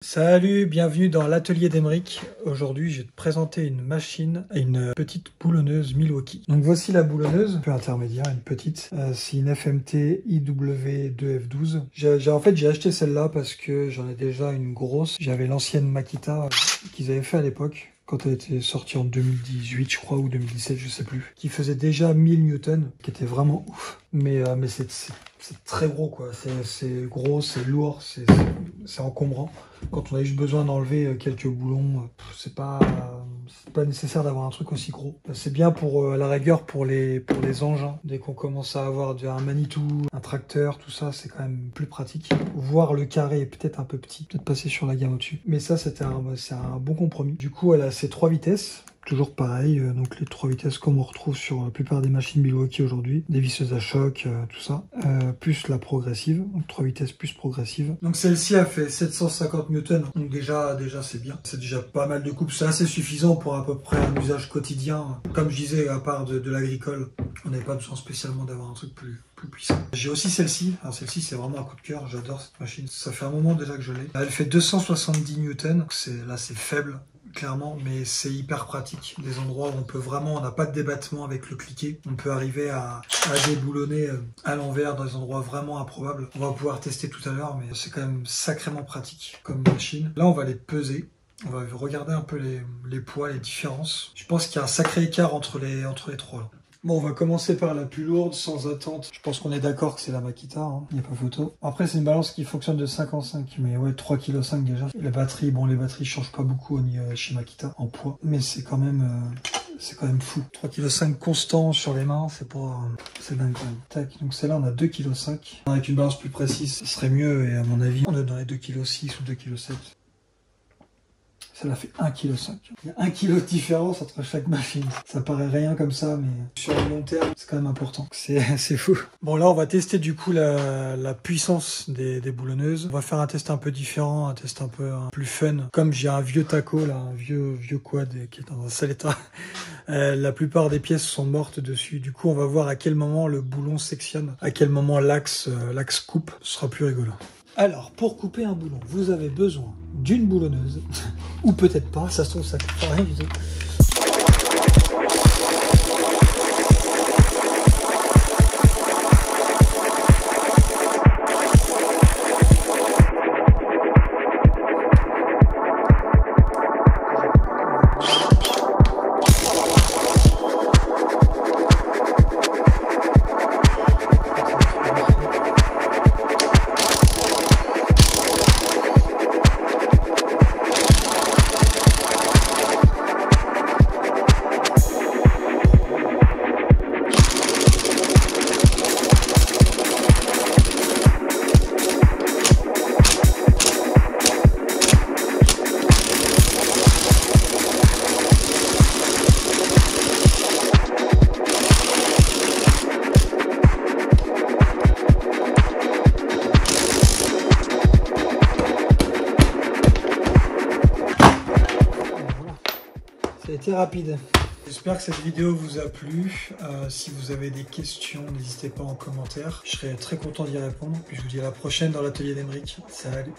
Salut, bienvenue dans l'atelier d'Emeric. Aujourd'hui, je vais te présenter une machine, une petite boulonneuse Milwaukee. Donc voici la boulonneuse, un peu intermédiaire, une petite. C'est une FMT IW2F12. J'ai acheté celle-là parce que j'en ai déjà une grosse. J'avais l'ancienne Makita qu'ils avaient fait à l'époque, quand elle était sortie en 2018, je crois, ou 2017, je sais plus, qui faisait déjà 1000 newtons, qui était vraiment ouf. Mais c'est très gros, quoi. C'est gros, c'est lourd, c'est encombrant. Quand on a juste besoin d'enlever quelques boulons, c'est pas nécessaire d'avoir un truc aussi gros. C'est bien pour, à la rigueur, pour les engins. Dès qu'on commence à avoir un Manitou, un tracteur, tout ça, c'est quand même plus pratique. Voir le carré est peut-être un peu petit, peut-être passer sur la gamme au-dessus. Mais ça, c'est un bon compromis. Du coup, elle a ses 3 vitesses. Toujours pareil, donc les 3 vitesses comme on retrouve sur la plupart des machines Milwaukee aujourd'hui, des visseuses à choc, tout ça, plus la progressive, donc 3 vitesses plus progressive. Donc celle-ci a fait 750 newtons, donc déjà c'est bien, c'est déjà pas mal de coupe, c'est assez suffisant pour à peu près un usage quotidien. Comme je disais, à part de l'agricole, on n'avait pas besoin spécialement d'avoir un truc plus puissant. J'ai aussi celle-ci, alors celle-ci c'est vraiment un coup de cœur, j'adore cette machine, ça fait un moment déjà que je l'ai. Elle fait 270 newtons, là c'est faible, clairement, mais c'est hyper pratique. Des endroits où on n'a pas de débattement avec le cliquet. On peut arriver à déboulonner à l'envers dans des endroits vraiment improbables. On va pouvoir tester tout à l'heure, mais c'est quand même sacrément pratique comme machine. Là, on va les peser. On va regarder un peu les poids, les différences. Je pense qu'il y a un sacré écart entre les trois. Là. Bon, on va commencer par la plus lourde, sans attente. Je pense qu'on est d'accord que c'est la Makita, hein. Il n'y a pas photo. Après, c'est une balance qui fonctionne de 5 en 5, mais ouais, 3,5 kg déjà. Les batteries changent pas beaucoup chez Makita en poids, mais c'est quand même fou. 3,5 kg constant sur les mains, c'est dingue quand même. Tac, donc celle-là, on a 2,5 kg. Avec une balance plus précise, ce serait mieux, et à mon avis, on est dans les 2,6 kg ou 2,7 kg. Celle-là fait 1,5 kg. Il y a 1 kg de différence entre chaque machine. Ça paraît rien comme ça, mais sur le long terme, c'est quand même important. C'est fou. Bon, là, on va tester du coup la puissance des boulonneuses. On va faire un test un peu différent, un test un peu plus fun. Comme j'ai un vieux taco, là, un vieux quad qui est dans un sale état, la plupart des pièces sont mortes dessus. Du coup, on va voir à quel moment le boulon sectionne, à quel moment l'axe coupe. Ce sera plus rigolo. Alors, pour couper un boulon, vous avez besoin d'une boulonneuse, ou peut-être pas, ça se trouve, ça ne coûte rien du tout. Ça a été rapide. J'espère que cette vidéo vous a plu. Si vous avez des questions, n'hésitez pas en commentaire. Je serai très content d'y répondre. Puis je vous dis à la prochaine dans l'atelier d'Emeric. Salut!